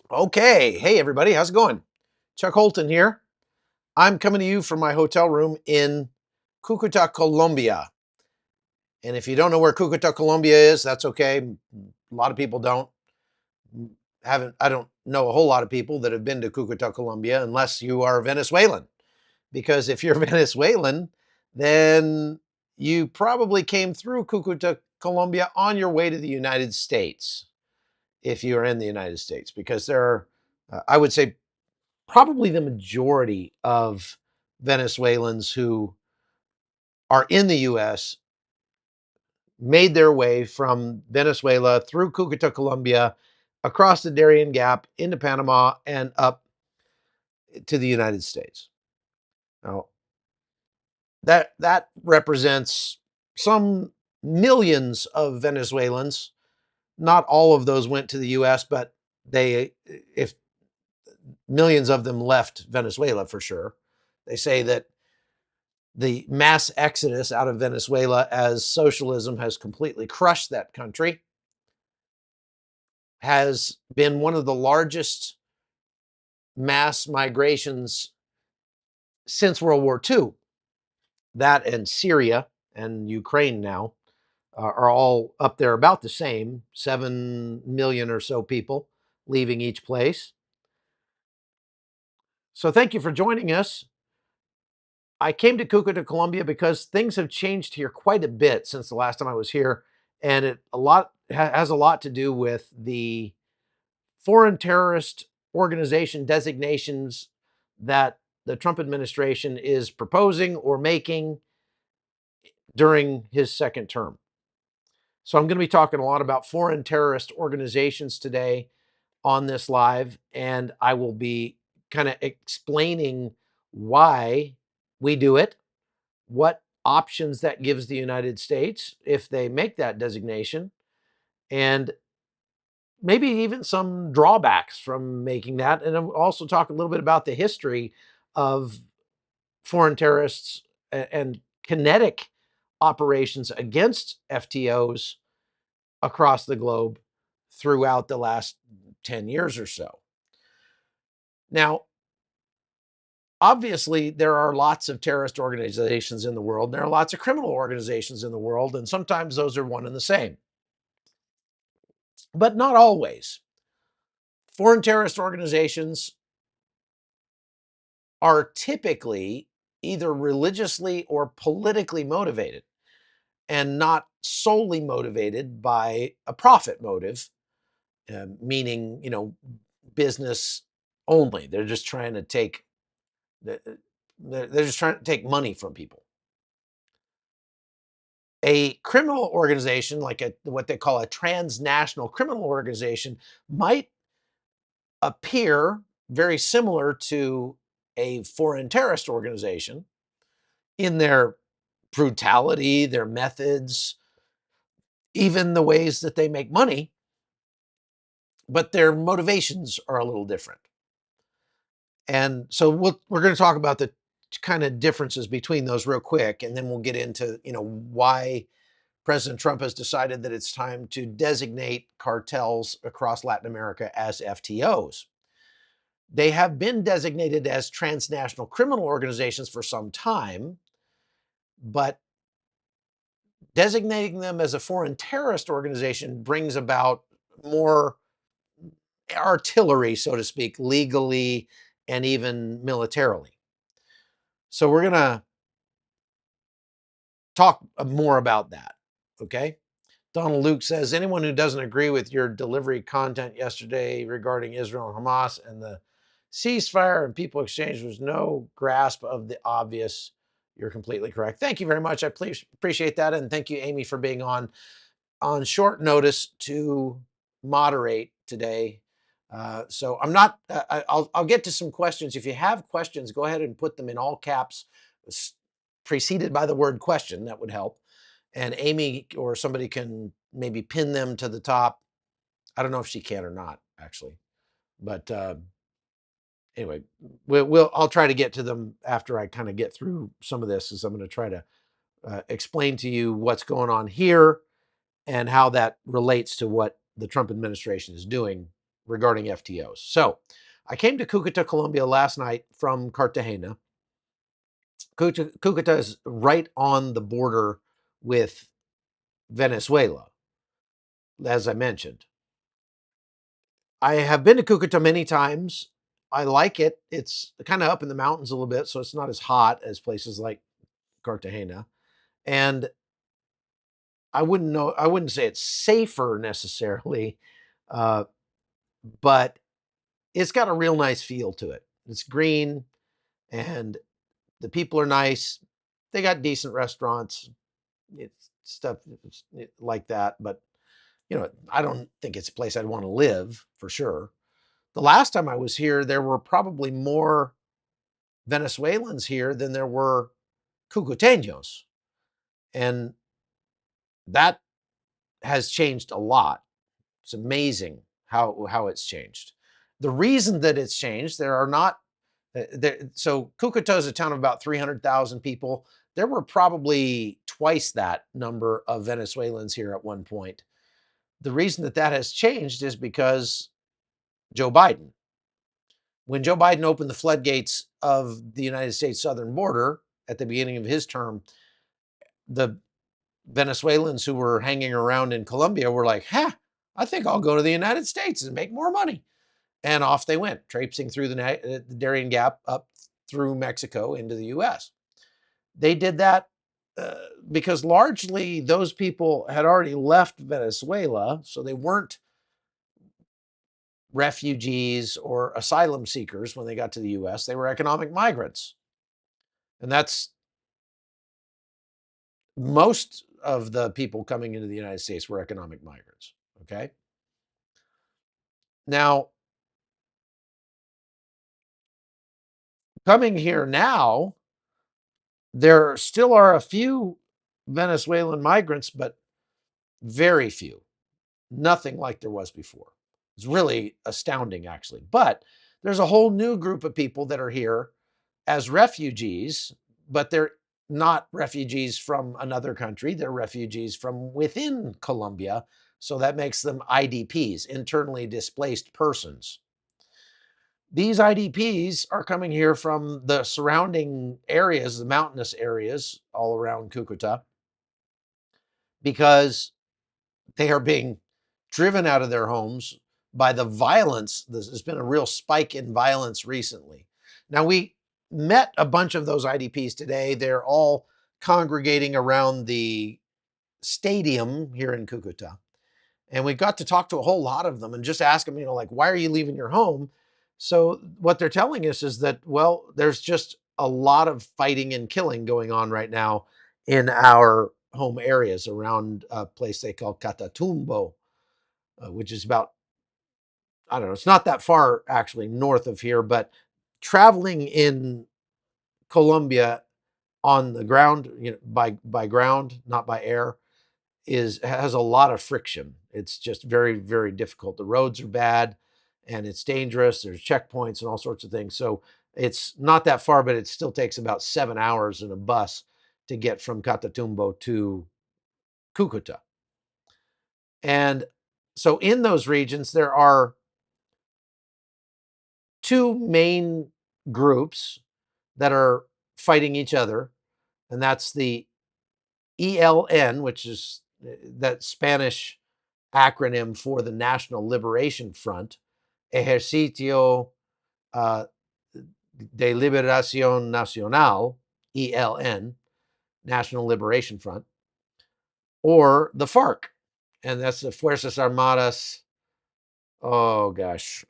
Okay. Hey, everybody. How's it going? Chuck Holton here. I'm coming to you from my hotel room in Cucuta, Colombia. And if you don't know where Cucuta, Colombia is, that's okay. A lot of people don't. I don't know a whole lot of people that have been to Cucuta, Colombia, unless you are Venezuelan. Because if you're Venezuelan, then you probably came through Cucuta, Colombia on your way to the United States, if you are in the United States, because there are, I would say, probably the majority of Venezuelans who are in the US made their way from Venezuela through Cucuta, Colombia, across the Darien Gap into Panama and up to the United States. Now, that represents some millions of Venezuelans. Not all of those went to the US, but they if millions of them left Venezuela for sure. They say that the mass exodus out of Venezuela, as socialism has completely crushed that country, has been one of the largest mass migrations since World War II. That and Syria and Ukraine now are all up there about the same, 7 million or so people leaving each place. So thank you for joining us. I came to Cucuta, Colombia because things have changed here quite a bit since the last time I was here, and it a lot has a lot to do with the foreign terrorist organization designations that the Trump administration is proposing or making during his second term. So I'm going to be talking a lot about foreign terrorist organizations today on this live, and I will be kind of explaining why we do it, what options that gives the United States if they make that designation, and maybe even some drawbacks from making that. And I'll also talk a little bit about the history of foreign terrorists and kinetic operations against FTOs across the globe throughout the last 10 years or so. Now, obviously, there are lots of terrorist organizations in the world. There are lots of criminal organizations in the world, and sometimes those are one and the same, but not always. Foreign terrorist organizations are typically either religiously or politically motivated and not solely motivated by a profit motive, meaning, business only. They're just trying to take they're just trying to take money from people. A criminal organization, like what they call a transnational criminal organization, might appear very similar to a foreign terrorist organization in their brutality, their methods, even the ways that they make money, but their motivations are a little different. And so we're going to talk about the kind of differences between those real quick, and then we'll get into why President Trump has decided that it's time to designate cartels across Latin America as FTOs. They have been designated as transnational criminal organizations for some time, but designating them as a foreign terrorist organization brings about more artillery, so to speak, legally and even militarily. So we're going to talk more about that. Okay. Donald Luke says, anyone who doesn't agree with your delivery content yesterday regarding Israel and Hamas and the ceasefire and people exchange was no grasp of the obvious. You're completely correct. Thank you very much. I appreciate that. And thank you, Amy, for being on short notice to moderate today. So I'm not, I'll get to some questions. If you have questions, go ahead and put them in all caps, preceded by the word question. That would help. And Amy or somebody can maybe pin them to the top. I don't know if she can or not, actually. But anyway, I'll try to get to them after I kind of get through some of this, as I'm going to try to explain to you what's going on here and how that relates to what the Trump administration is doing regarding FTOs. So I came to Cucuta, Colombia last night from Cartagena. Cucuta is right on the border with Venezuela, as I mentioned. I have been to Cucuta many times. I like it. It's kind of up in the mountains a little bit, so it's not as hot as places like Cartagena. And I wouldn't say it's safer necessarily, uh, but it's got a real nice feel to it. It's green and the people are nice. They got decent restaurants, it's stuff like that. But, I don't think it's a place I'd want to live for sure. The last time I was here, there were probably more Venezuelans here than there were Cucuteños. And that has changed a lot. It's amazing how it's changed. The reason that it's changed, there are not so Cucuta is a town of about 300,000 people. There were probably twice that number of Venezuelans here at one point. The reason that that has changed is because Joe Biden. When Joe Biden opened the floodgates of the United States southern border at the beginning of his term, the Venezuelans who were hanging around in Colombia were like, I think I'll go to the United States and make more money. And off they went, traipsing through the Darien Gap up through Mexico into the U.S. They did that because largely those people had already left Venezuela, so they weren't refugees or asylum seekers when they got to the U.S. They were economic migrants. And that's most of the people coming into the United States were economic migrants. Okay. Now, coming here now, there still are a few Venezuelan migrants, but very few. Nothing like there was before. It's really astounding, actually. But there's a whole new group of people that are here as refugees, but they're not refugees from another country. They're refugees from within Colombia. So that makes them IDPs, internally displaced persons. These IDPs are coming here from the surrounding areas, the mountainous areas all around Cucuta, because they are being driven out of their homes by the violence. There's been a real spike in violence recently. Now, we met a bunch of those IDPs today. They're all congregating around the stadium here in Cucuta. And we got to talk to a whole lot of them and just ask them, like, why are you leaving your home? So what they're telling us is that, well, there's just a lot of fighting and killing going on right now in our home areas around a place they call Catatumbo, which is about, I don't know, it's not that far actually north of here, but traveling in Colombia on the ground, by ground, not by air, has a lot of friction. It's just very, very difficult. The roads are bad and it's dangerous. There's checkpoints and all sorts of things. So it's not that far, but it still takes about 7 hours in a bus to get from Catatumbo to Cucuta. And so in those regions, there are two main groups that are fighting each other, and that's the ELN, which is that Spanish acronym for the National Liberation Front, Ejercito uh, de Liberación Nacional, ELN, National Liberation Front, or the FARC, and that's the Fuerzas Armadas, oh gosh,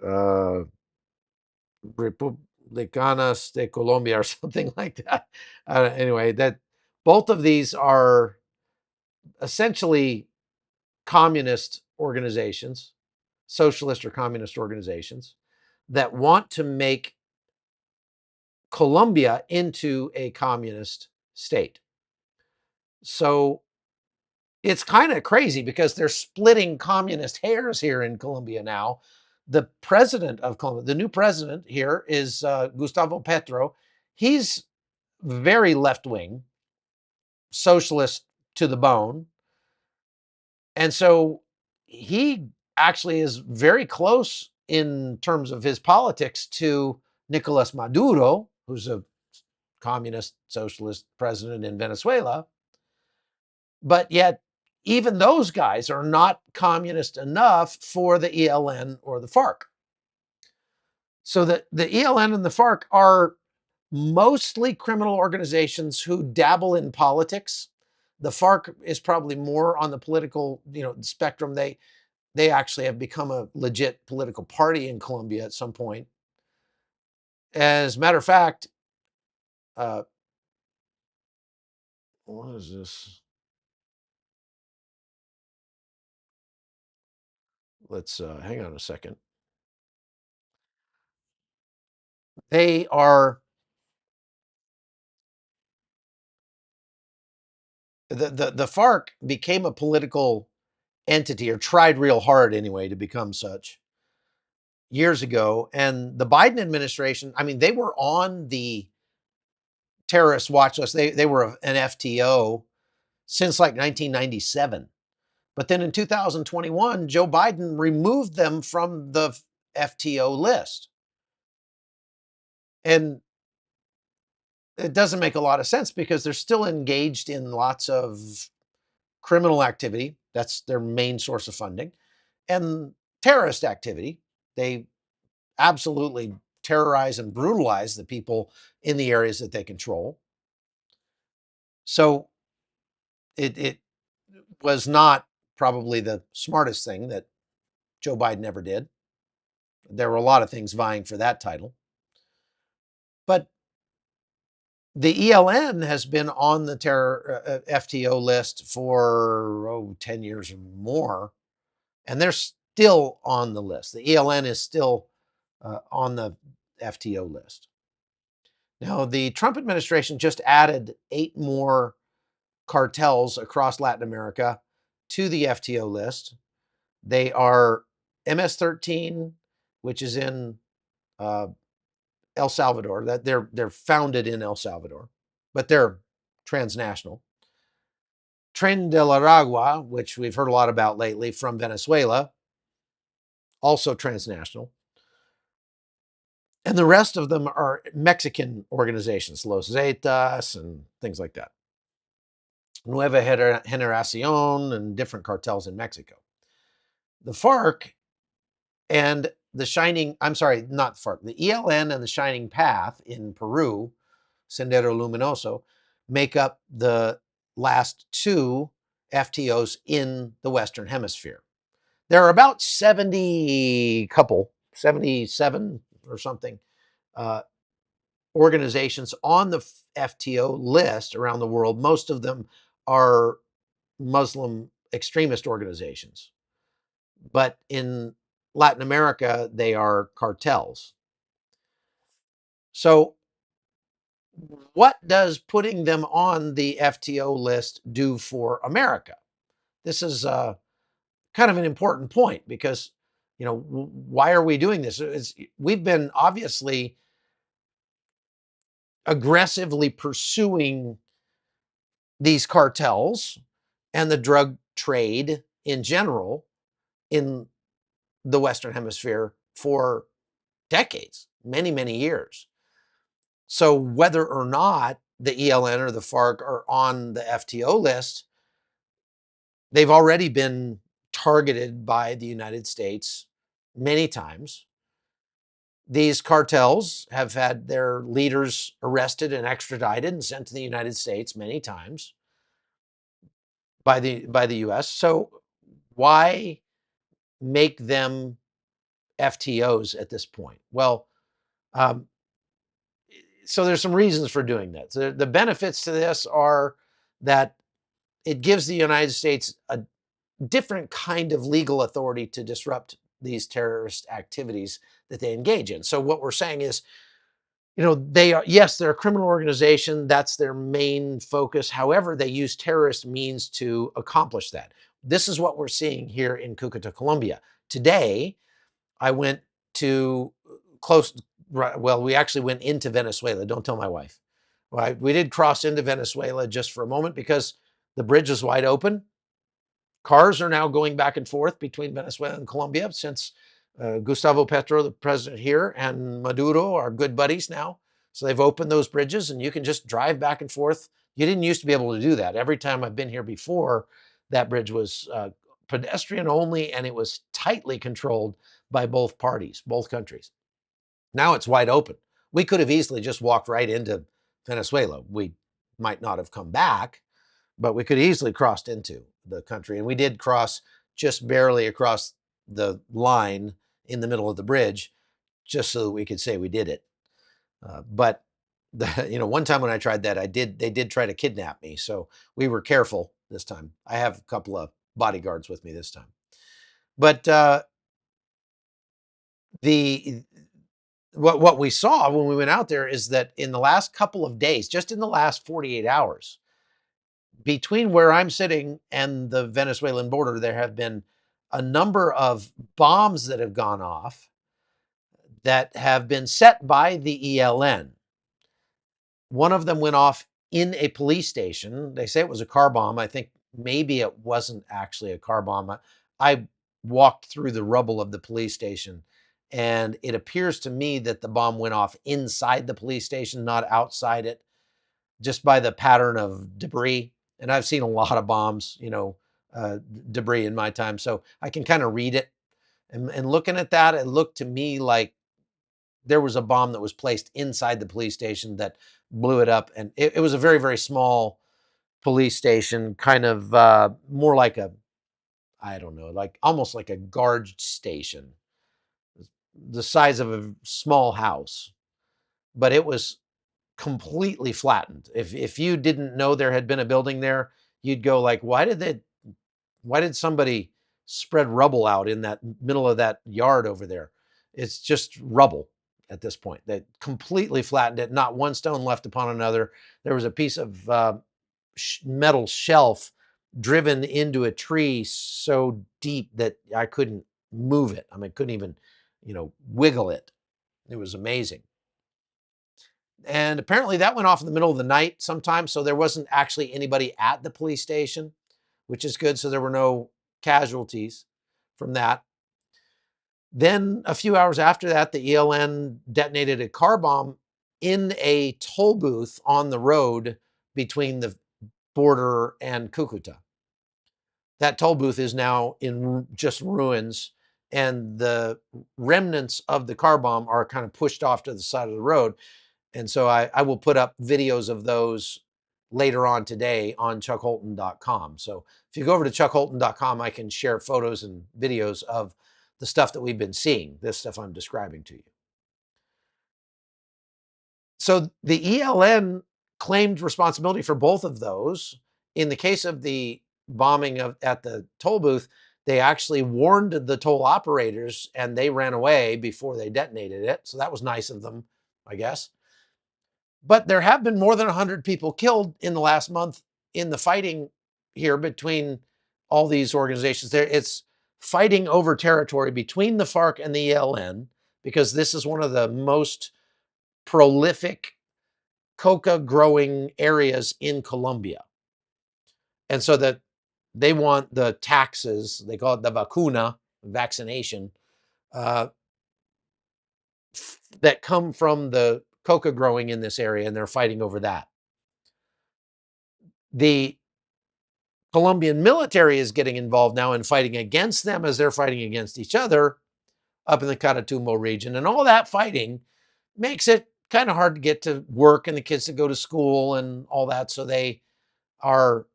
Republicanas de Colombia or something like that. Anyway, that both of these are essentially communist organizations, socialist or communist organizations that want to make Colombia into a communist state. So it's kind of crazy because they're splitting communist hairs here in Colombia now. The president of Colombia, the new president here is Gustavo Petro. He's very left wing, socialist to the bone. And so he actually is very close in terms of his politics to Nicolas Maduro, who's a communist socialist president in Venezuela. But yet, even those guys are not communist enough for the ELN or the FARC. So the ELN and the FARC are mostly criminal organizations who dabble in politics. The FARC is probably more on the political, spectrum. They actually have become a legit political party in Colombia at some point. As a matter of fact, what is this? Let's hang on a second. They are the FARC became a political entity, or tried real hard anyway to become such, years ago. And the Biden administration, I mean, they were on the terrorist watch list. They were an FTO since like 1997. But then in 2021, Joe Biden removed them from the FTO list. And it doesn't make a lot of sense because they're still engaged in lots of criminal activity. That's their main source of funding. And terrorist activity. They absolutely terrorize and brutalize the people in the areas that they control. So it was not probably the smartest thing that Joe Biden ever did. There were a lot of things vying for that title. But the ELN has been on the terror FTO list for 10 years or more, and they're still on the list. The ELN is still on the FTO list. Now, the Trump administration just added 8 more cartels across Latin America to the FTO list. They are MS-13, which is in El Salvador. That they're founded in El Salvador, but they're transnational. Tren de la Aragua, which we've heard a lot about lately, from Venezuela, also transnational. And the rest of them are Mexican organizations, Los Zetas and things like that. Nueva Generacion and different cartels in Mexico. The FARC and the not FARC, the ELN and the Shining Path in Peru, Sendero Luminoso, make up the last 2 FTOs in the Western Hemisphere. There are about 77 or something, organizations on the FTO list around the world. Most of them are Muslim extremist organizations. But in Latin America, they are cartels. So what does putting them on the FTO list do for America? This is kind of an important point because, why are we doing this? We've been obviously aggressively pursuing these cartels and the drug trade in general in the Western Hemisphere for decades, many, many years. So whether or not the ELN or the FARC are on the FTO list, they've already been targeted by the United States many times. These cartels have had their leaders arrested and extradited and sent to the United States many times by the U.S. So why make them FTOs at this point? Well, so there's some reasons for doing that. So the benefits to this are that it gives the United States a different kind of legal authority to disrupt these terrorist activities that they engage in. So what we're saying is, they are, yes, they're a criminal organization. That's their main focus. However, they use terrorist means to accomplish that. This is what we're seeing here in Cucuta, Colombia. Today, I went to we actually went into Venezuela. Don't tell my wife. We did cross into Venezuela just for a moment because the bridge is wide open. Cars are now going back and forth between Venezuela and Colombia since Gustavo Petro, the president here, and Maduro are good buddies now. So they've opened those bridges and you can just drive back and forth. You didn't used to be able to do that. Every time I've been here before, that bridge was pedestrian only and it was tightly controlled by both parties, both countries. Now it's wide open. We could have easily just walked right into Venezuela. We might not have come back, but we could easily crossed into the country. And we did cross just barely across the line in the middle of the bridge, just so that we could say we did it. But one time when I tried that, they did try to kidnap me. So we were careful this time. I have a couple of bodyguards with me this time. But the what we saw when we went out there is that in the last couple of days, just in the last 48 hours, between where I'm sitting and the Venezuelan border, there have been a number of bombs that have gone off that have been set by the ELN. One of them went off in a police station. They say it was a car bomb. I think maybe it wasn't actually a car bomb. I walked through the rubble of the police station, and it appears to me that the bomb went off inside the police station, not outside it, just by the pattern of debris. And I've seen a lot of bombs, debris in my time, so I can kind of read it. And looking at that, it looked to me like there was a bomb that was placed inside the police station that blew it up. And it was a very, very small police station, kind of more like I don't know, like almost like a guard station, the size of a small house. But it was completely flattened. If you didn't know there had been a building there, you'd go like, why did somebody spread rubble out in that middle of that yard over there? It's just rubble at this point. They completely flattened it, not one stone left upon another. There was a piece of metal shelf driven into a tree so deep that I couldn't move it. I mean, couldn't even, wiggle it. It was amazing. And apparently that went off in the middle of the night sometime. So there wasn't actually anybody at the police station, which is good. So there were no casualties from that. Then a few hours after that, the ELN detonated a car bomb in a toll booth on the road between the border and Cucuta. That toll booth is now in just ruins, and the remnants of the car bomb are kind of pushed off to the side of the road. And so I will put up videos of those later on today on chuckholton.com. So if you go over to chuckholton.com, I can share photos and videos of the stuff that we've been seeing, this stuff I'm describing to you. So the ELN claimed responsibility for both of those. In the case of the bombing at the toll booth, they actually warned the toll operators and they ran away before they detonated it. So that was nice of them, I guess. But there have been more than 100 people killed in the last month in the fighting here between all these organizations. It's fighting over territory between the FARC and the ELN, because this is one of the most prolific coca growing areas in Colombia. And so that they want the taxes, they call it the vacuna, vaccination, uh, that come from the coca growing in this area, and they're fighting over that. The Colombian military is getting involved now in fighting against them as they're fighting against each other up in the Catatumbo region. And all that fighting makes it kind of hard to get to work and the kids to go to school and all that. So they are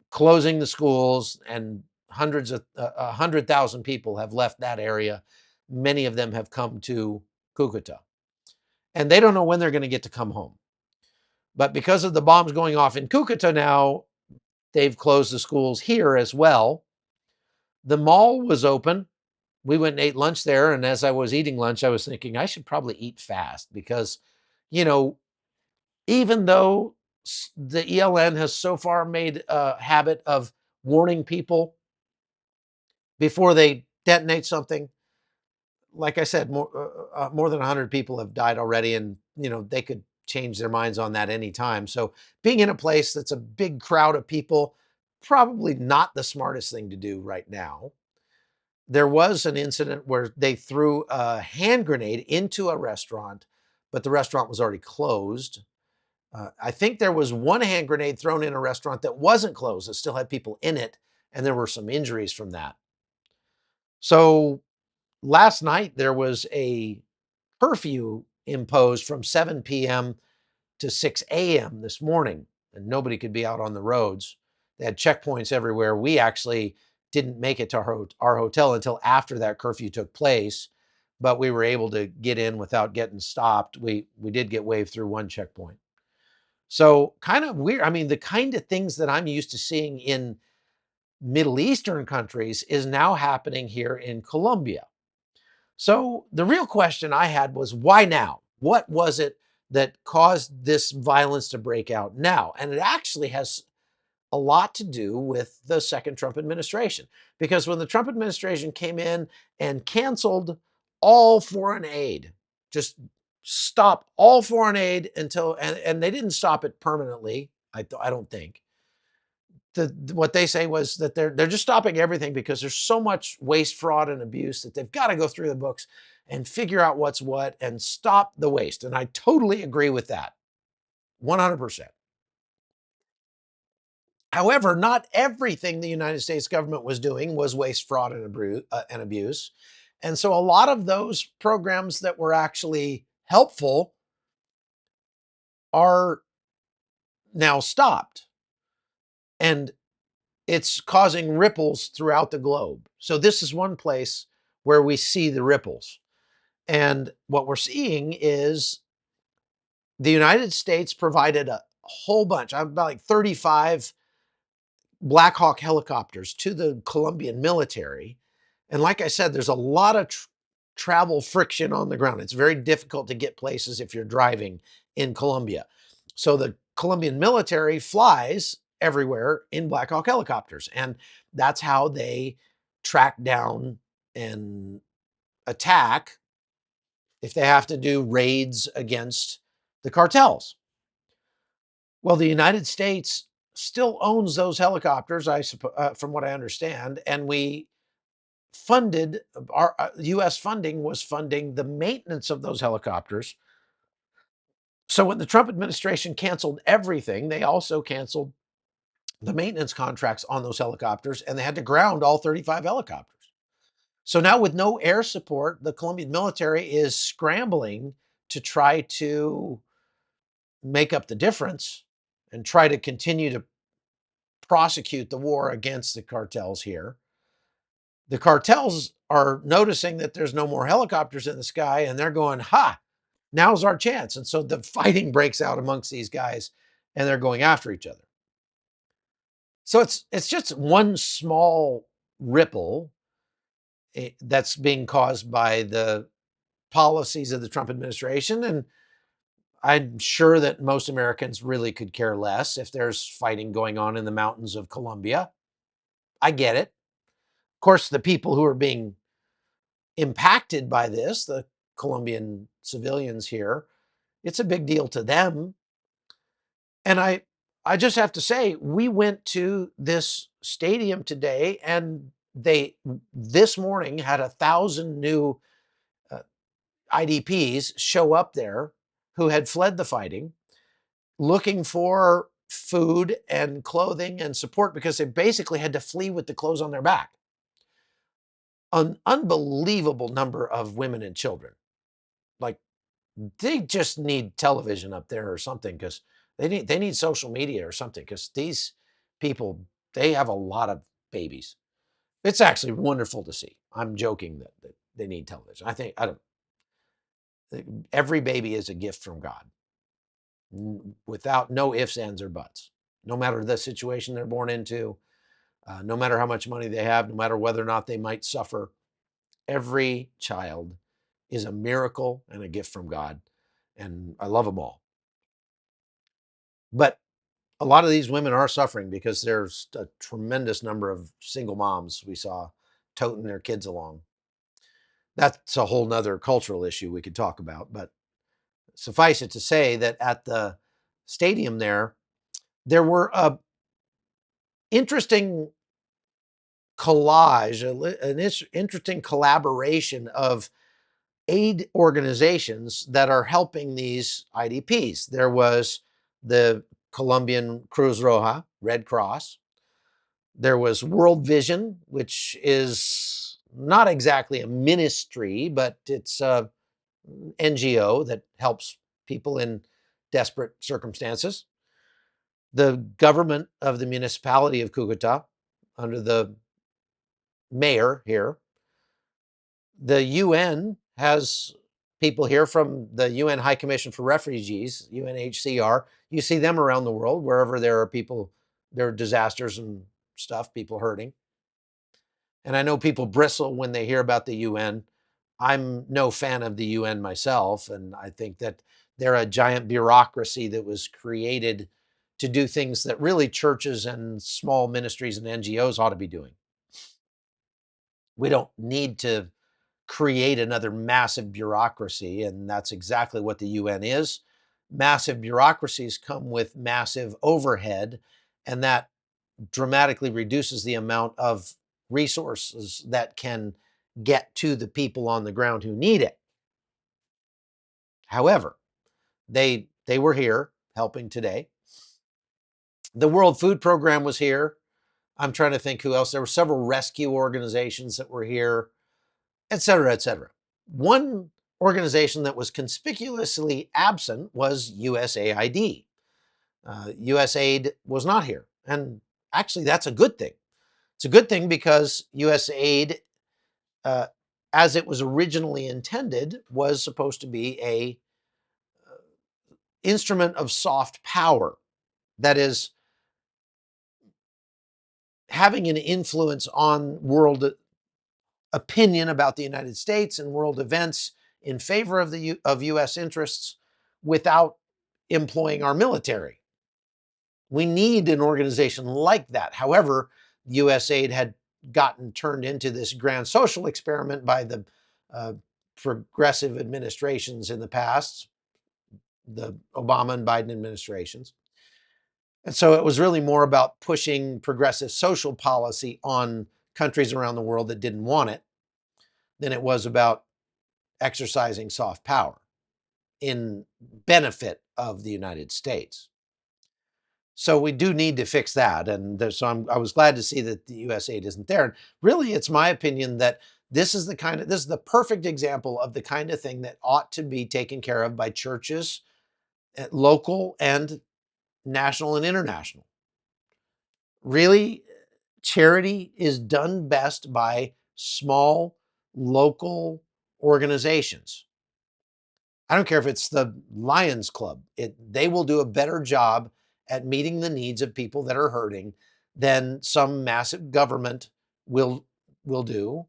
closing the schools, and 100,000 people have left that area. Many of them have come to Cucuta, and they don't know when they're going to get to come home. But because of the bombs going off in Cucuta now, they've closed the schools here as well. The mall was open. We went and ate lunch there. And as I was eating lunch, I was thinking I should probably eat fast because, even though the ELN has so far made a habit of warning people before they detonate something, like I said, more than 100 people have died already, and they could change their minds on that anytime. So being in a place that's a big crowd of people, probably not the smartest thing to do right now. there was an incident where they threw a hand grenade into a restaurant, but the restaurant was already closed. I think there was one hand grenade thrown in a restaurant that wasn't closed, that still had people in it, and there were some injuries from that. So last night there was a curfew imposed from 7 p.m. to 6 a.m. this morning, and nobody could be out on the roads. They had checkpoints everywhere. We actually didn't make it to our hotel until after that curfew took place, but we were able to get in without getting stopped. We did get waved through one checkpoint. So kind of weird. I mean, the kind of things that I'm used to seeing in Middle Eastern countries is now happening here in Colombia. So the real question I had was, why now? What was it that caused this violence to break out now? And it actually has a lot to do with the second Trump administration. Because when the Trump administration came in and canceled all foreign aid, just stopped all foreign aid until, and they didn't stop it permanently, I don't think. What they say was that they're just stopping everything because there's so much waste, fraud, and abuse that they've got to go through the books and figure out what's what and stop the waste. And I totally agree with that, 100%. However, not everything the United States government was doing was waste, fraud, and abuse. And so a lot of those programs that were actually helpful are now stopped. And it's causing ripples throughout the globe. So this is one place where we see the ripples. And what we're seeing is the United States provided a whole bunch, about like 35 Black Hawk helicopters to the Colombian military. And like I said, there's a lot of travel friction on the ground. It's very difficult to get places if you're driving in Colombia. So the Colombian military flies everywhere in Black Hawk helicopters. And that's how they track down and attack if they have to do raids against the cartels. Well, the United States still owns those helicopters, I suppose, from what I understand, and we funded our U.S. funding was funding the maintenance of those helicopters. So when the Trump administration canceled everything, they also canceled the maintenance contracts on those helicopters, and they had to ground all 35 helicopters. So now, with no air support, the Colombian military is scrambling to try to make up the difference and try to continue to prosecute the war against the cartels here. The cartels are noticing that there's no more helicopters in the sky, and they're going, ha, now's our chance. And so the fighting breaks out amongst these guys, and they're going after each other. So it's just one small ripple that's being caused by the policies of the Trump administration. And I'm sure that most Americans really could care less if there's fighting going on in the mountains of Colombia. I get it. Of course, the people who are being impacted by this, the Colombian civilians here, it's a big deal to them. And I just have to say, we went to this stadium today, and they this morning had 1,000 new uh, IDPs show up there who had fled the fighting, looking for food and clothing and support because they basically had to flee with the clothes on their back. An unbelievable number of women and children. Like, they just need television up there or something, because they need social media or something, because these people, they have a lot of babies. It's actually wonderful to see. I'm joking that they need television. I don't. Every baby is a gift from God, without no ifs, ands, or buts. No matter the situation they're born into, no matter how much money they have, no matter whether or not they might suffer, every child is a miracle and a gift from God, and I love them all. But a lot of these women are suffering because there's a tremendous number of single moms we saw toting their kids along. That's a whole nother cultural issue we could talk about, but suffice it to say that at the stadium there were interesting collage, an interesting collaboration of aid organizations that are helping these IDPs. There was the Colombian Cruz Roja, Red Cross. There was World Vision, which is not exactly a ministry, but it's a NGO that helps people in desperate circumstances. The government of the municipality of Cucuta, under the mayor here, the UN has people here from the UN High Commission for Refugees, UNHCR. You see them around the world, wherever there are people, there are disasters and stuff, people hurting. And I know people bristle when they hear about the UN. I'm no fan of the UN myself, and I think that they're a giant bureaucracy that was created to do things that really churches and small ministries and NGOs ought to be doing. We don't need to create another massive bureaucracy, and that's exactly what the UN is. Massive bureaucracies come with massive overhead, and that dramatically reduces the amount of resources that can get to the people on the ground who need it. However, they were here helping today. The World Food Program was here. I'm trying to think who else. There were several rescue organizations that were here, et cetera, et cetera. One organization that was conspicuously absent was USAID. USAID was not here. And actually, that's a good thing. It's a good thing because USAID, uh, as it was originally intended, was supposed to be a instrument of soft power. That is, having an influence on world opinion about the United States and world events in favor of of U.S. interests without employing our military. We need an organization like that. However, USAID had gotten turned into this grand social experiment by the uh, progressive administrations in the past, the Obama and Biden administrations. And so it was really more about pushing progressive social policy on countries around the world that didn't want it than it was about exercising soft power in benefit of the United States. So we do need to fix that. And so I was glad to see that the USAID isn't there. And really, it's my opinion that this is the perfect example of the kind of thing that ought to be taken care of by churches, local and national and international. Really, charity is done best by small local organizations. I don't care if it's the Lions Club. They will do a better job at meeting the needs of people that are hurting than some massive government will will do,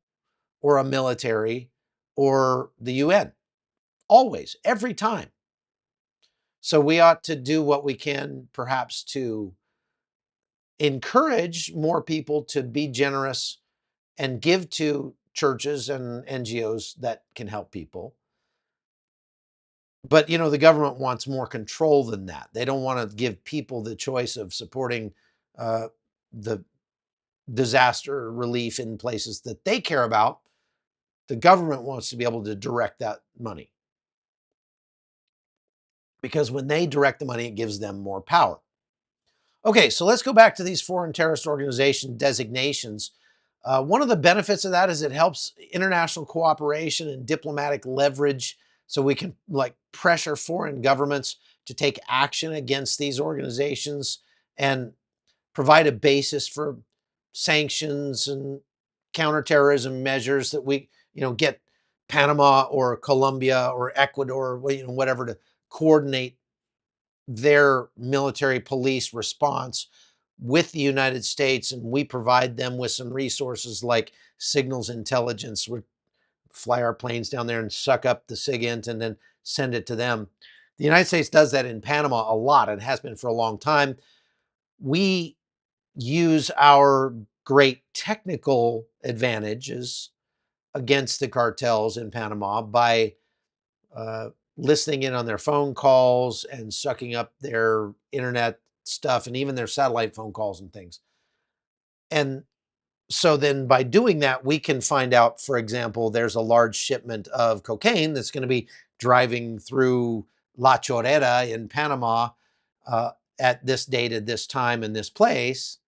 or a military, or the UN. Always, every time. So we ought to do what we can, perhaps, to encourage more people to be generous and give to churches and NGOs that can help people. But the government wants more control than that. They don't want to give people the choice of supporting uh, the disaster relief in places that they care about. The government wants to be able to direct that money, because when they direct the money, it gives them more power. Okay, so let's go back to these foreign terrorist organization designations. One of the benefits of that is it helps international cooperation and diplomatic leverage, so we can pressure foreign governments to take action against these organizations and provide a basis for sanctions and counterterrorism measures that we get Panama or Colombia or Ecuador, whatever, to coordinate their military police response with the United States, and we provide them with some resources like signals intelligence. We fly our planes down there and suck up the SIGINT and then send it to them. The United States does that in Panama a lot, and has been for a long time. We use our great technical advantages against the cartels in Panama by uh, listening in on their phone calls and sucking up their internet stuff and even their satellite phone calls and things. And So then by doing that, we can find out, for example, there's a large shipment of cocaine that's going to be driving through La Chorrera in Panama at this date, at this time, in this place.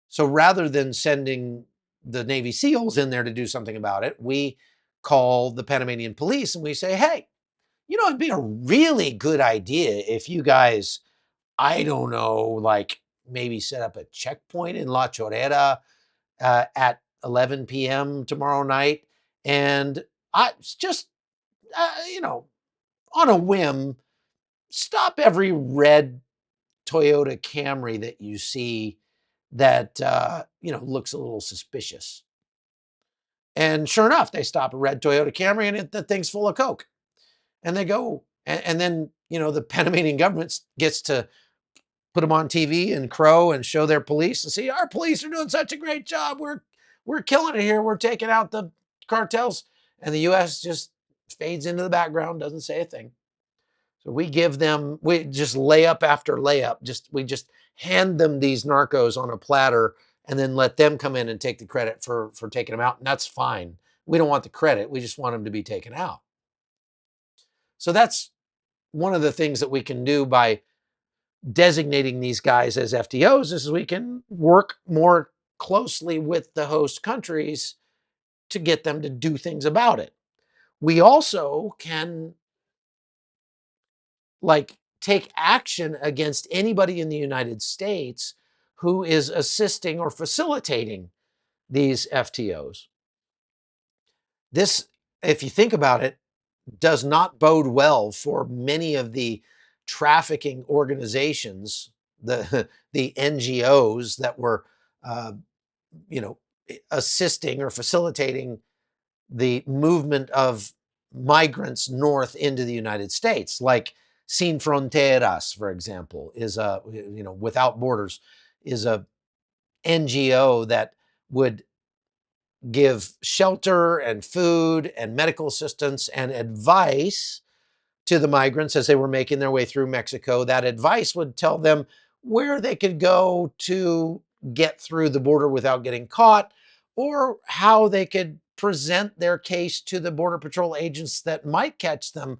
So rather than sending the Navy SEALs in there to do something about it, we call the Panamanian police and we say, hey, it'd be a really good idea if you guys, I don't know, like maybe set up a checkpoint in La Chorrera at 11 p.m. tomorrow night. And I just, on a whim, stop every red Toyota Camry that you see that, looks a little suspicious. And sure enough, they stop a red Toyota Camry and the thing's full of Coke. And they go, and then, the Panamanian government gets to put them on TV and crow and show their police and see our police are doing such a great job. We're killing it here. We're taking out the cartels. And the U.S. just fades into the background, doesn't say a thing. So we just layup after layup. We just hand them these narcos on a platter and then let them come in and take the credit for taking them out. And that's fine. We don't want the credit. We just want them to be taken out. So that's one of the things that we can do by designating these guys as FTOs is we can work more closely with the host countries to get them to do things about it. We also can take action against anybody in the United States who is assisting or facilitating these FTOs. This, if you think about it, does not bode well for many of the trafficking organizations, the NGOs that were, you know, assisting or facilitating the movement of migrants north into the United States, like Sin Fronteras, for example, is Without Borders, is a NGO that would give shelter and food and medical assistance and advice to the migrants as they were making their way through Mexico. That advice would tell them where they could go to get through the border without getting caught, or how they could present their case to the Border Patrol agents that might catch them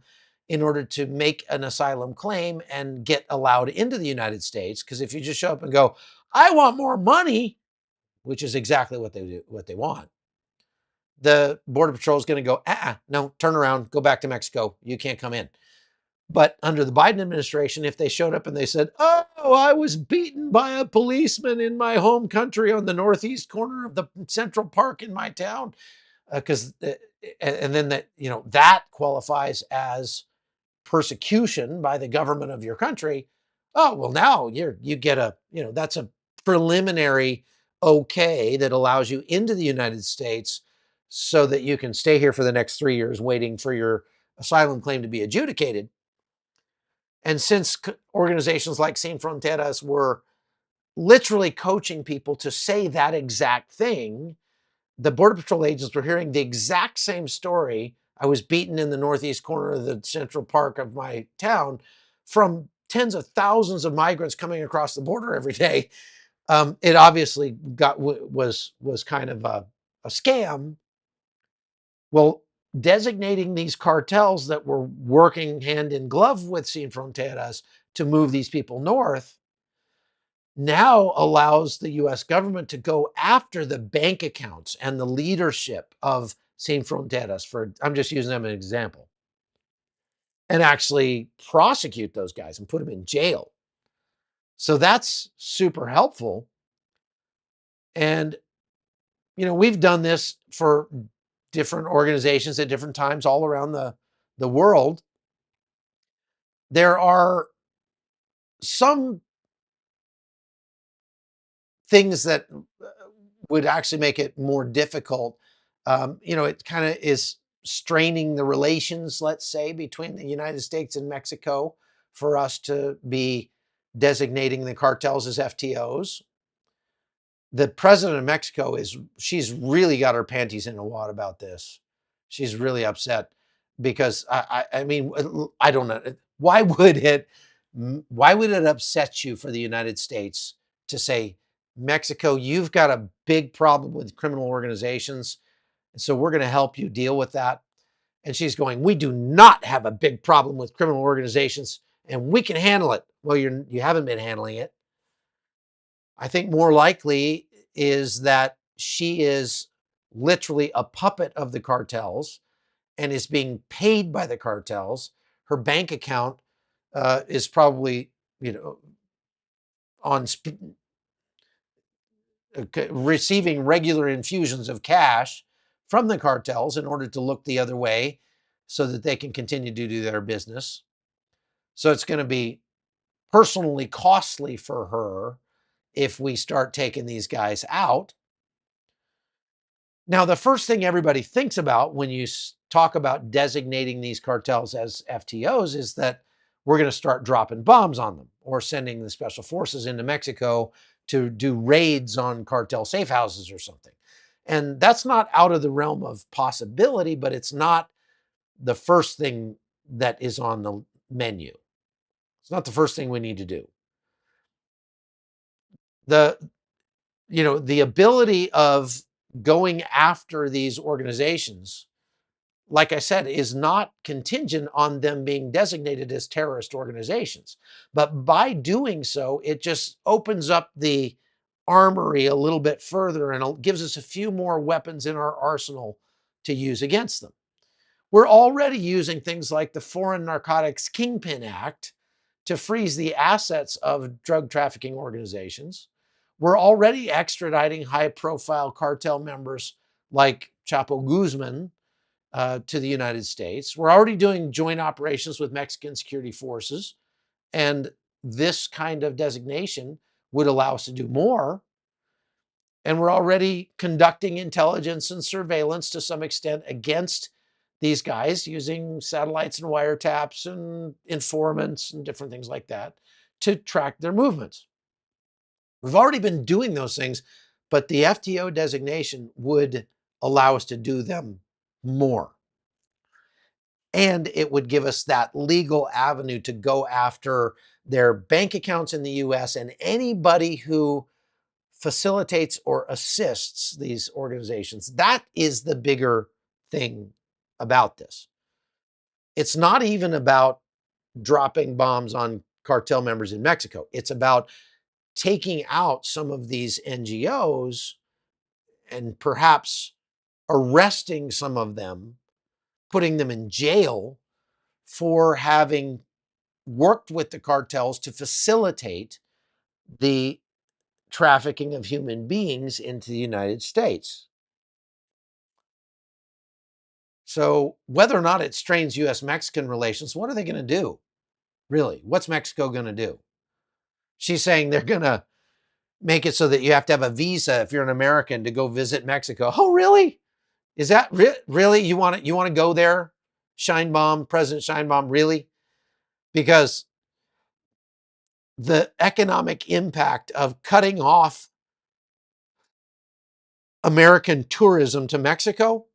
in order to make an asylum claim and get allowed into the United States. Because if you just show up and go, I want more money, which is exactly what they want, the Border Patrol is going to go, no, turn around, go back to Mexico. You can't come in. But under the Biden administration, if they showed up and they said, oh, I was beaten by a policeman in my home country on the northeast corner of the Central Park in my town, and then that qualifies as persecution by the government of your country. Oh, well, now you get that's a preliminary okay that allows you into the United States so that you can stay here for the next 3 years waiting for your asylum claim to be adjudicated. And since organizations like Sin Fronteras were literally coaching people to say that exact thing, the Border Patrol agents were hearing the exact same story. I was beaten in the northeast corner of the Central Park of my town, from tens of thousands of migrants coming across the border every day. It obviously was kind of a scam. Well, designating these cartels that were working hand in glove with Sin Fronteras to move these people north now allows the US government to go after the bank accounts and the leadership of Sin Fronteras, I'm just using them as an example, and actually prosecute those guys and put them in jail. So that's super helpful. And, we've done this for different organizations at different times all around the world. There are some things that would actually make it more difficult. It kind of is straining the relations, let's say, between the United States and Mexico for us to be designating the cartels as FTOs. The president of Mexico she's really got her panties in a wad about this. She's really upset because I mean, I don't know. Why would it upset you for the United States to say Mexico, you've got a big problem with criminal organizations, so we're going to help you deal with that. And she's going, we do not have a big problem with criminal organizations, and we can handle it. Well, you haven't been handling it. I think more likely is that she is literally a puppet of the cartels and is being paid by the cartels. Her bank account is probably, on receiving regular infusions of cash from the cartels in order to look the other way so that they can continue to do their business. So it's going to be personally costly for her if we start taking these guys out. Now, the first thing everybody thinks about when you talk about designating these cartels as FTOs is that we're going to start dropping bombs on them or sending the special forces into Mexico to do raids on cartel safe houses or something. And that's not out of the realm of possibility, but it's not the first thing that is on the menu. It's not the first thing we need to do. The ability of going after these organizations, like I said, is not contingent on them being designated as terrorist organizations. But by doing so, it just opens up the armory a little bit further and gives us a few more weapons in our arsenal to use against them. We're already using things like the Foreign Narcotics Kingpin Act to freeze the assets of drug trafficking organizations. We're already extraditing high-profile cartel members like Chapo Guzman to the United States. We're already doing joint operations with Mexican security forces, and this kind of designation would allow us to do more. And we're already conducting intelligence and surveillance to some extent against these guys using satellites and wiretaps and informants and different things like that to track their movements. We've already been doing those things, but the FTO designation would allow us to do them more. And it would give us that legal avenue to go after their bank accounts in the US and anybody who facilitates or assists these organizations. That is the bigger thing about this. It's not even about dropping bombs on cartel members in Mexico. It's about taking out some of these NGOs and perhaps arresting some of them, putting them in jail for having worked with the cartels to facilitate the trafficking of human beings into the United States. So whether or not it strains U.S. Mexican relations, what are they going to do? Really, what's Mexico going to do? She's saying they're going to make it so that you have to have a visa if you're an American to go visit Mexico. Oh, really? Is that really? You want to go there? Scheinbaum, President Scheinbaum, really? Because the economic impact of cutting off American tourism to Mexico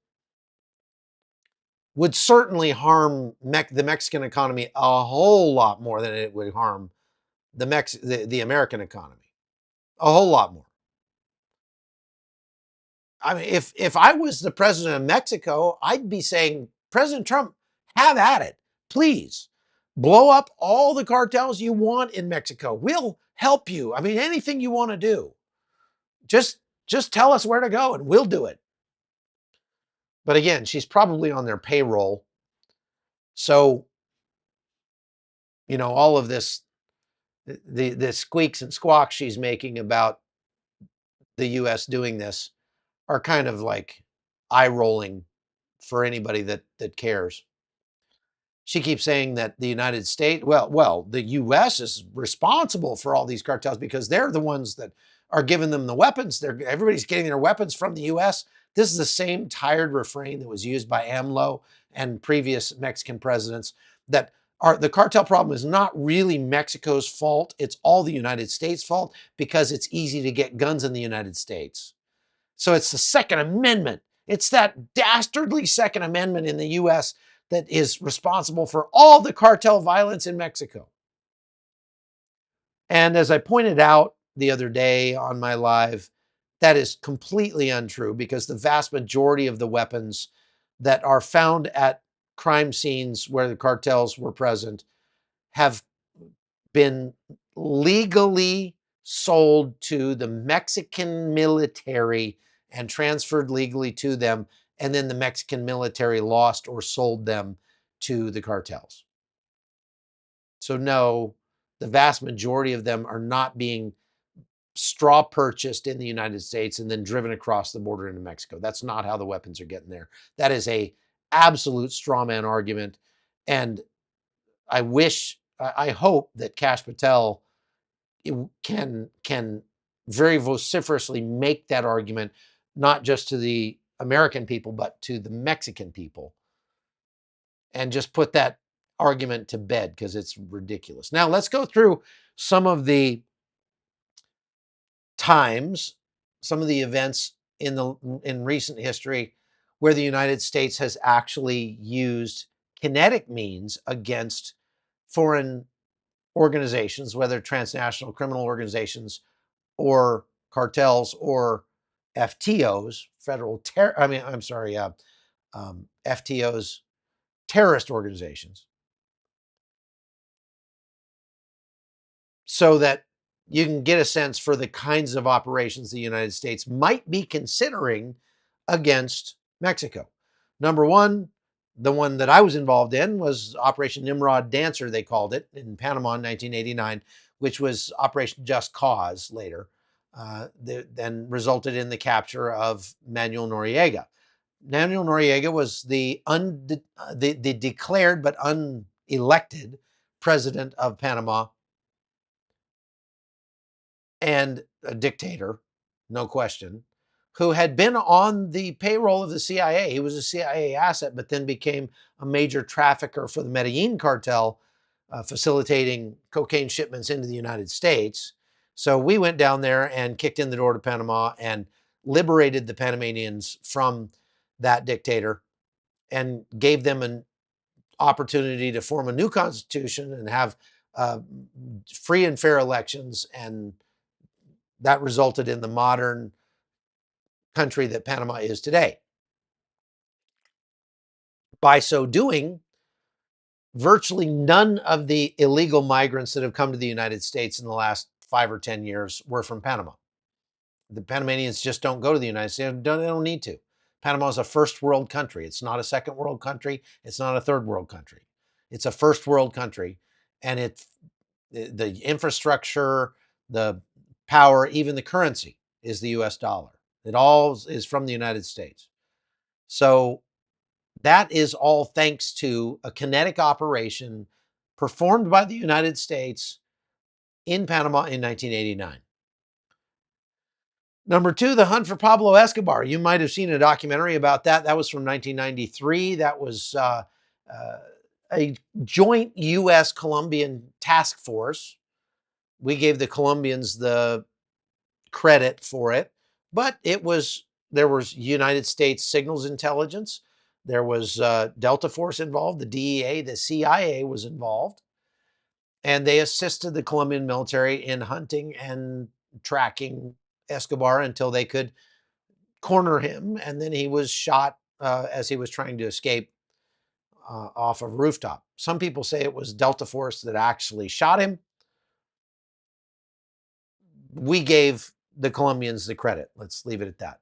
would certainly harm the Mexican economy a whole lot more than it would harm the American economy. A whole lot more. I mean, if I was the president of Mexico, I'd be saying, President Trump, have at it. Please blow up all the cartels you want in Mexico. We'll help you. I mean, anything you want to do. Just tell us where to go and we'll do it. But again, she's probably on their payroll. So, all of this, the squeaks and squawks she's making about the U.S. doing this are kind of like eye rolling for anybody that cares. She keeps saying that the United States, the U.S. is responsible for all these cartels because they're the ones that are giving them the weapons. Everybody's getting their weapons from the U.S. This is the same tired refrain that was used by AMLO and previous Mexican presidents, that the cartel problem is not really Mexico's fault. It's all the United States' fault because it's easy to get guns in the United States. So it's the Second Amendment. It's that dastardly Second Amendment in the U.S. that is responsible for all the cartel violence in Mexico. And as I pointed out, the other day on my live. That is completely untrue, because the vast majority of the weapons that are found at crime scenes where the cartels were present have been legally sold to the Mexican military and transferred legally to them, and then the Mexican military lost or sold them to the cartels. So no, the vast majority of them are not being straw purchased in the United States and then driven across the border into Mexico. That's not how the weapons are getting there. That is a absolute straw man argument. And I hope that Kash Patel can very vociferously make that argument, not just to the American people, but to the Mexican people, and just put that argument to bed, because it's ridiculous. Now let's go through some of the times, some of the events in recent history where the United States has actually used kinetic means against foreign organizations, whether transnational criminal organizations or cartels or FTOs, FTOs, terrorist organizations, so that you can get a sense for the kinds of operations the United States might be considering against Mexico. Number one, the one that I was involved in, was Operation Nimrod Dancer, they called it, in Panama in 1989, which was Operation Just Cause later, then resulted in the capture of Manuel Noriega. Manuel Noriega was the declared but unelected president of Panama, and a dictator, no question, who had been on the payroll of the CIA. He was a CIA asset, but then became a major trafficker for the Medellin cartel, facilitating cocaine shipments into the United States. So we went down there and kicked in the door to Panama and liberated the Panamanians from that dictator, and gave them an opportunity to form a new constitution and have uh, free and fair elections. And that resulted in the modern country that Panama is today. By so doing, virtually none of the illegal migrants that have come to the United States in the last 5 or 10 years were from Panama. The Panamanians just don't go to the United States. They don't need to. Panama is a first world country. It's not a second world country. It's not a third world country. It's a first world country. And the infrastructure, the power, even the currency is the US dollar. It all is from the United States. So that is all thanks to a kinetic operation performed by the United States in Panama in 1989. Number two, the hunt for Pablo Escobar. You might have seen a documentary about that. That was from 1993. That was a joint U.S. Colombian task force. We gave the Colombians the credit for it, but there was United States signals intelligence. There was Delta Force involved, the DEA, the CIA was involved, and they assisted the Colombian military in hunting and tracking Escobar until they could corner him, and then he was shot as he was trying to escape off a rooftop. Some people say it was Delta Force that actually shot him. We gave the Colombians the credit. Let's leave it at that.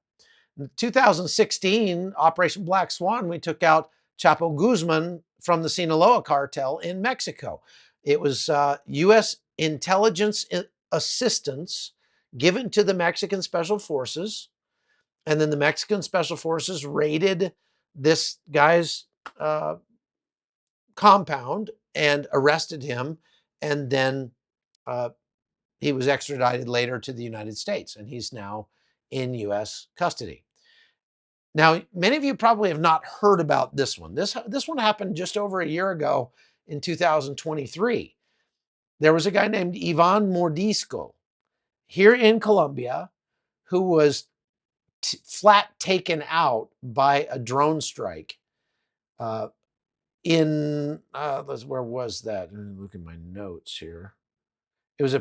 In 2016, Operation Black Swan, we took out Chapo Guzman from the Sinaloa cartel in Mexico. It was U.S. intelligence assistance given to the Mexican Special Forces. And then the Mexican Special Forces raided this guy's compound and arrested him. And then he was extradited later to the United States, and he's now in U.S. custody. Now, many of you probably have not heard about this one. This one happened just over a year ago in 2023. There was a guy named Ivan Mordisco here in Colombia who was flat taken out by a drone strike where was that? Look at my notes here. It was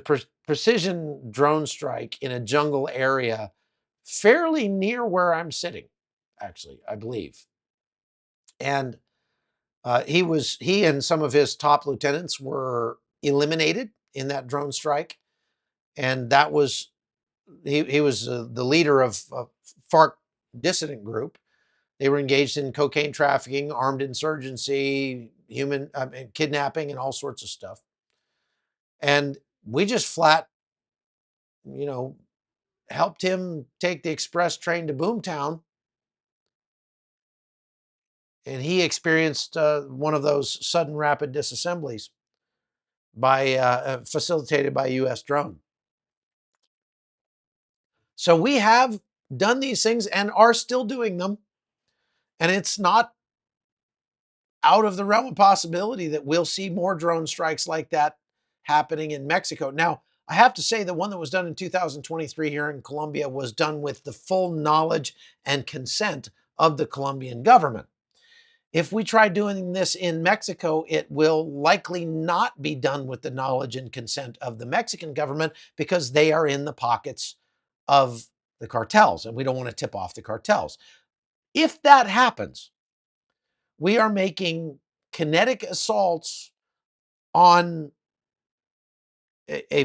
precision drone strike in a jungle area fairly near where I'm sitting, actually, I believe. And he and some of his top lieutenants were eliminated in that drone strike. And that was, he was the leader of a FARC dissident group. They were engaged in cocaine trafficking, armed insurgency, human kidnapping, and all sorts of stuff. And we just flat, you know, helped him take the express train to Boomtown, and he experienced one of those sudden rapid disassemblies facilitated by a U.S. drone. So we have done these things and are still doing them, and it's not out of the realm of possibility that we'll see more drone strikes like that happening in Mexico. Now, I have to say the one that was done in 2023 here in Colombia was done with the full knowledge and consent of the Colombian government. If we try doing this in Mexico, it will likely not be done with the knowledge and consent of the Mexican government because they are in the pockets of the cartels, and we don't want to tip off the cartels. If that happens, we are making kinetic assaults on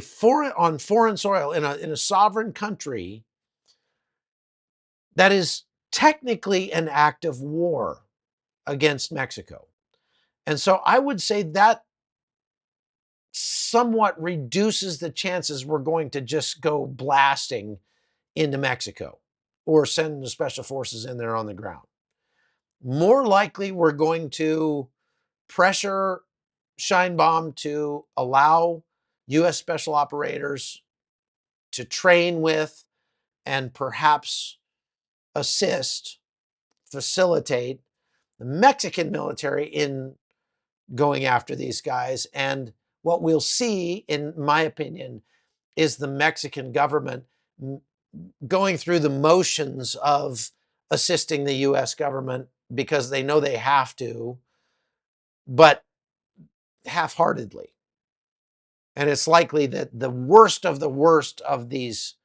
foreign soil in a sovereign country that is technically an act of war against Mexico. And so I would say that somewhat reduces the chances we're going to just go blasting into Mexico or send the special forces in there on the ground. More likely, we're going to pressure Scheinbaum to allow U.S. special operators to train with and perhaps assist, facilitate the Mexican military in going after these guys. And what we'll see, in my opinion, is the Mexican government going through the motions of assisting the U.S. government because they know they have to, but half-heartedly. And it's likely that the worst of these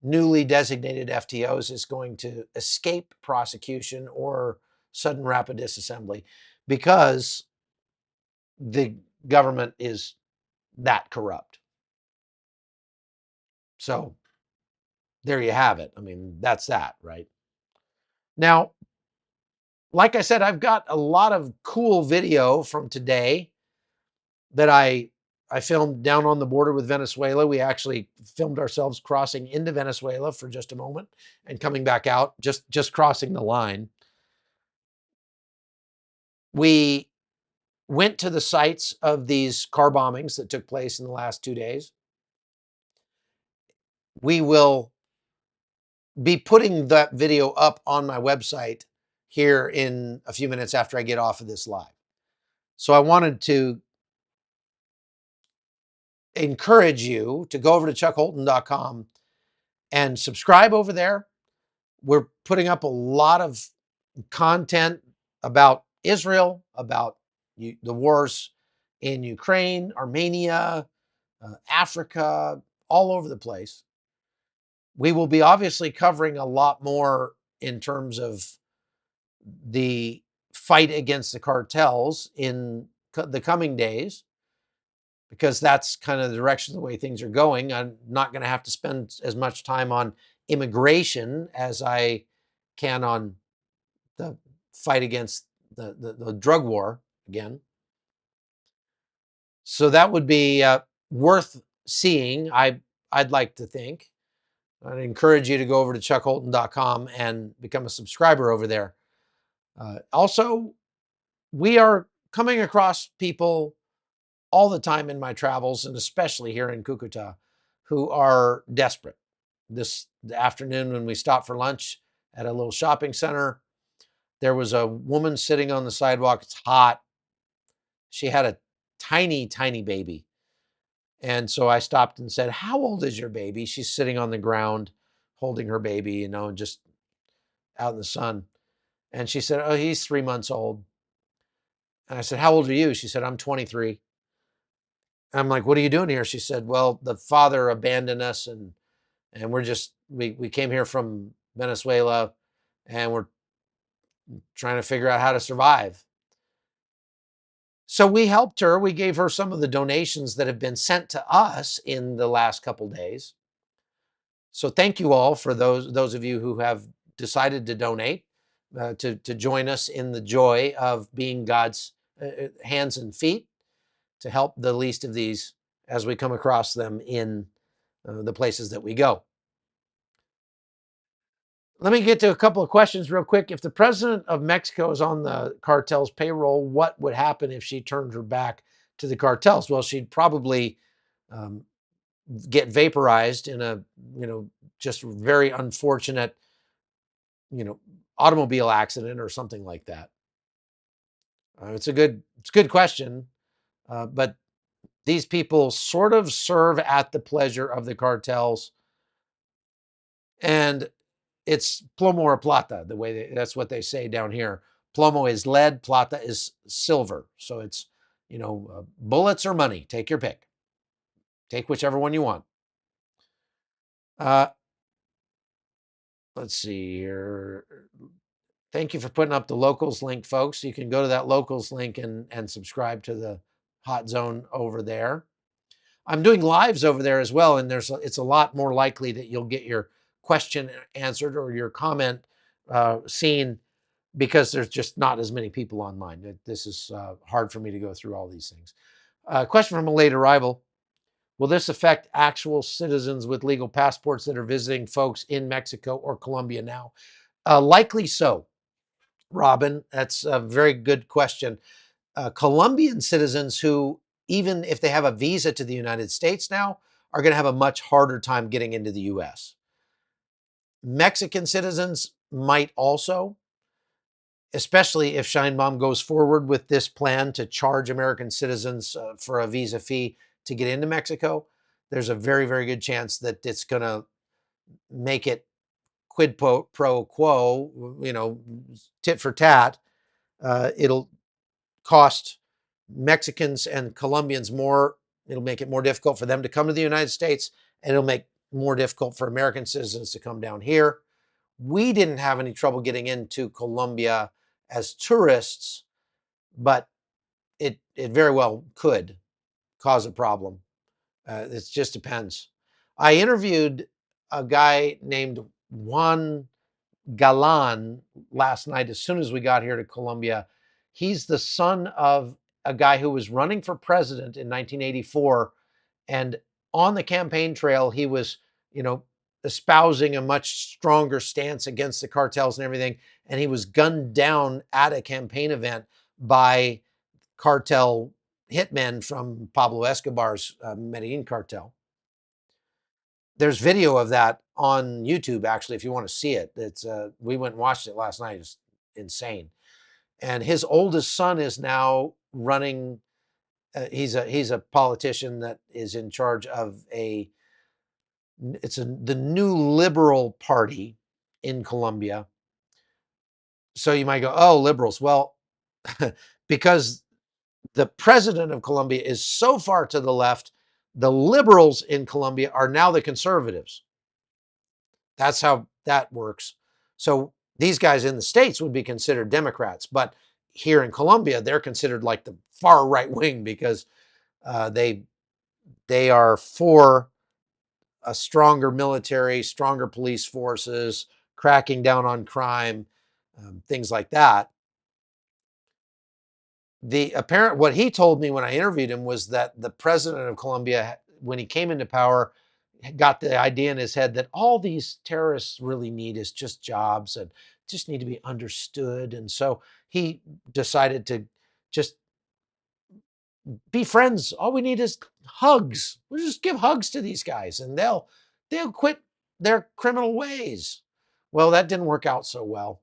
newly designated FTOs is going to escape prosecution or sudden rapid disassembly because the government is that corrupt. So there you have it. I mean, that's that, right? Now, like I said, I've got a lot of cool video from today that I filmed down on the border with Venezuela. We actually filmed ourselves crossing into Venezuela for just a moment and coming back out, just crossing the line. We went to the sites of these car bombings that took place in the last 2 days. We will be putting that video up on my website here in a few minutes after I get off of this live. So I wanted to encourage you to go over to chuckholton.com and subscribe over there. We're putting up a lot of content about Israel, about the wars in Ukraine, Armenia, Africa, all over the place. We will be obviously covering a lot more in terms of the fight against the cartels in the coming days, because that's kind of the direction, the way things are going. I'm not going to have to spend as much time on immigration as I can on the fight against the drug war again. So that would be worth seeing, I'd like to think. I'd encourage you to go over to chuckholton.com and become a subscriber over there. Also, we are coming across people all the time in my travels, and especially here in Cucuta, who are desperate. This afternoon when we stopped for lunch at a little shopping center, there was a woman sitting on the sidewalk. It's hot. She had a tiny, tiny baby. And so I stopped and said, "How old is your baby?" She's sitting on the ground holding her baby, just out in the sun. And she said, "Oh, he's 3 months old." And I said, "How old are you?" She said, "I'm 23." I'm like, what are you doing here? She said, well, the father abandoned us, and we came here from Venezuela, and we're trying to figure out how to survive. So we helped her. We gave her some of the donations that have been sent to us in the last couple days. So thank you all for those of you who have decided to donate, to join us in the joy of being God's hands and feet to help the least of these as we come across them in the places that we go. Let me get to a couple of questions real quick. If the president of Mexico is on the cartel's payroll, what would happen if she turned her back to the cartels? Well, she'd probably um, get vaporized in a, just very unfortunate, you know, automobile accident or something like that. It's a good question, but these people sort of serve at the pleasure of the cartels, and it's plomo or plata. That's what they say down here. Plomo is lead, plata is silver. So it's bullets or money. Take your pick. Take whichever one you want. Uh, let's see here. Thank you for putting up the locals link, folks. You can go to that locals link and subscribe to the hot zone over there. I'm doing lives over there as well, and it's a lot more likely that you'll get your question answered or your comment seen, because there's just not as many people online. This is hard for me to go through all these things. Question from a late arrival. Will this affect actual citizens with legal passports that are visiting folks in Mexico or Colombia now? Likely so, Robin. That's a very good question. Colombian citizens who, even if they have a visa to the United States now, are going to have a much harder time getting into the US. Mexican citizens might also, especially if Scheinbaum goes forward with this plan to charge American citizens for a visa fee to get into Mexico. There's a very, very good chance that it's going to make it quid pro quo, tit for tat. It'll cost Mexicans and Colombians more. It'll make it more difficult for them to come to the United States, and it'll make more difficult for American citizens to come down here. We didn't have any trouble getting into Colombia as tourists, but it very well could cause a problem. It just depends. I interviewed a guy named Juan Galan last night as soon as we got here to Colombia. He's the son of a guy who was running for president in 1984, and on the campaign trail he was, espousing a much stronger stance against the cartels and everything, and he was gunned down at a campaign event by cartel hitmen from Pablo Escobar's Medellin cartel. There's video of that on YouTube, actually, if you want to see it. It's we went and watched it last night. It's insane. And his oldest son is now running. He's a politician that is in charge of the new liberal party in Colombia. So you might go, oh, liberals. Well, because the president of Colombia is so far to the left, the liberals in Colombia are now the conservatives. That's how that works. So these guys in the States would be considered Democrats, but here in Colombia, they're considered like the far right wing, because they are for a stronger military, stronger police forces, cracking down on crime, things like that. What he told me when I interviewed him was that the president of Colombia, when he came into power, got the idea in his head that all these terrorists really need is just jobs and just need to be understood. And so he decided to just be friends. All we need is hugs. We'll just give hugs to these guys and they'll quit their criminal ways. Well, that didn't work out so well.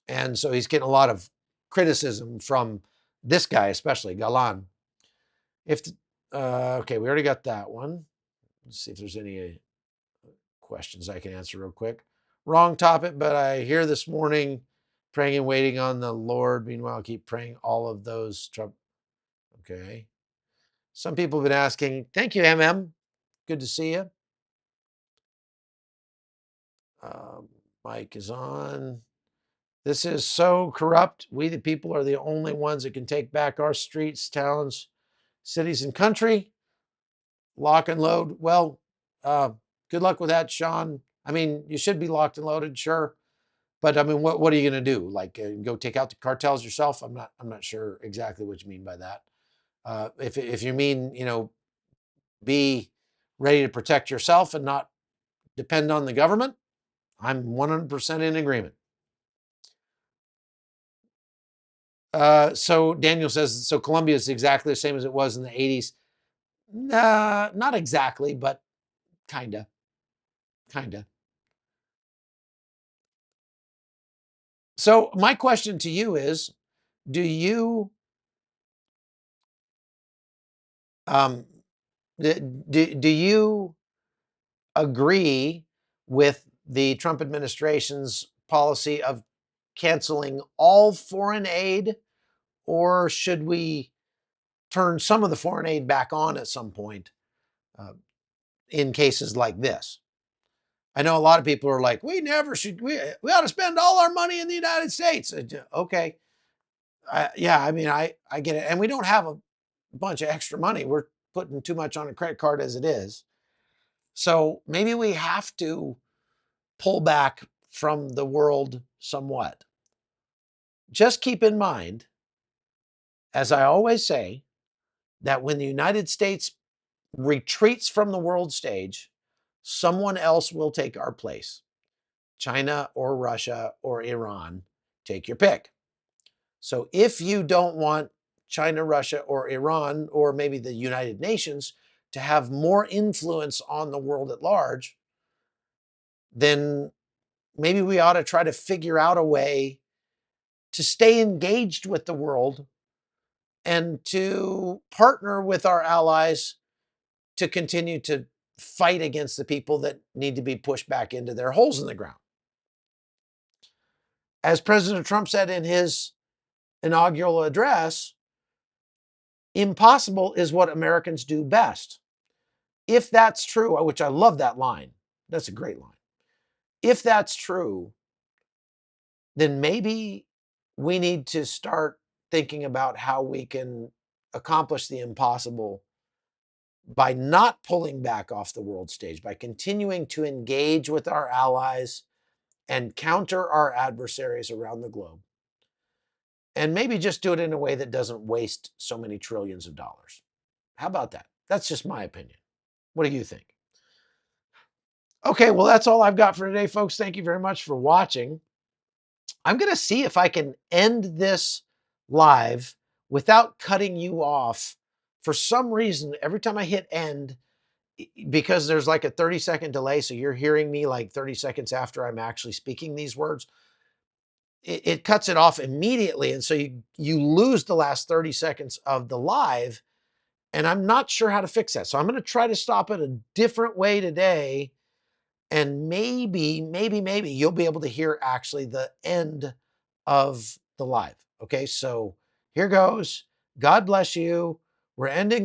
And so he's getting a lot of criticism from this guy, especially Galan. Okay, we already got that one. Let's see if there's any questions I can answer real quick. Wrong topic, but I hear this morning praying and waiting on the Lord. Meanwhile, keep praying all of those. Okay. Some people have been asking, thank you, MM. Good to see you. Mic is on. This is so corrupt. We, the people, are the only ones that can take back our streets, towns, cities, and country. Lock and load. Well, good luck with that, Sean. I mean, you should be locked and loaded, sure. But I mean, what are you going to do? Like, go take out the cartels yourself? I'm not sure exactly what you mean by that. If you mean, be ready to protect yourself and not depend on the government, I'm 100% in agreement. So Daniel says, so Colombia is exactly the same as it was in the 80s. Nah, not exactly, but kinda. So my question to you is, do you um, do you agree with the Trump administration's policy of canceling all foreign aid, or should we turn some of the foreign aid back on at some point uh, in cases like this? I know a lot of people are like, we never should, we ought to spend all our money in the United States. Okay. Yeah, I mean, I get it. And we don't have a bunch of extra money. We're putting too much on a credit card as it is. So maybe we have to pull back from the world somewhat. Just keep in mind, as I always say, that when the United States retreats from the world stage, someone else will take our place. China or Russia or Iran, take your pick. So if you don't want China, Russia, or Iran, or maybe the United Nations to have more influence on the world at large, then maybe we ought to try to figure out a way to stay engaged with the world and to partner with our allies to continue to fight against the people that need to be pushed back into their holes in the ground. As President Trump said in his inaugural address, impossible is what Americans do best. If that's true, which I love that line, that's a great line. If that's true, then maybe we need to start thinking about how we can accomplish the impossible by not pulling back off the world stage, by continuing to engage with our allies and counter our adversaries around the globe. And maybe just do it in a way that doesn't waste so many trillions of dollars. How about that? That's just my opinion. What do you think? Okay, well, that's all I've got for today, folks. Thank you very much for watching. I'm going to see if I can end this live without cutting you off. For some reason, every time I hit end, because there's like a 30-second delay, so you're hearing me like 30 seconds after I'm actually speaking these words, it cuts it off immediately. And so you lose the last 30 seconds of the live, and I'm not sure how to fix that. So I'm going to try to stop it a different way today. And maybe you'll be able to hear actually the end of the live. Okay, so here goes. God bless you. We're ending the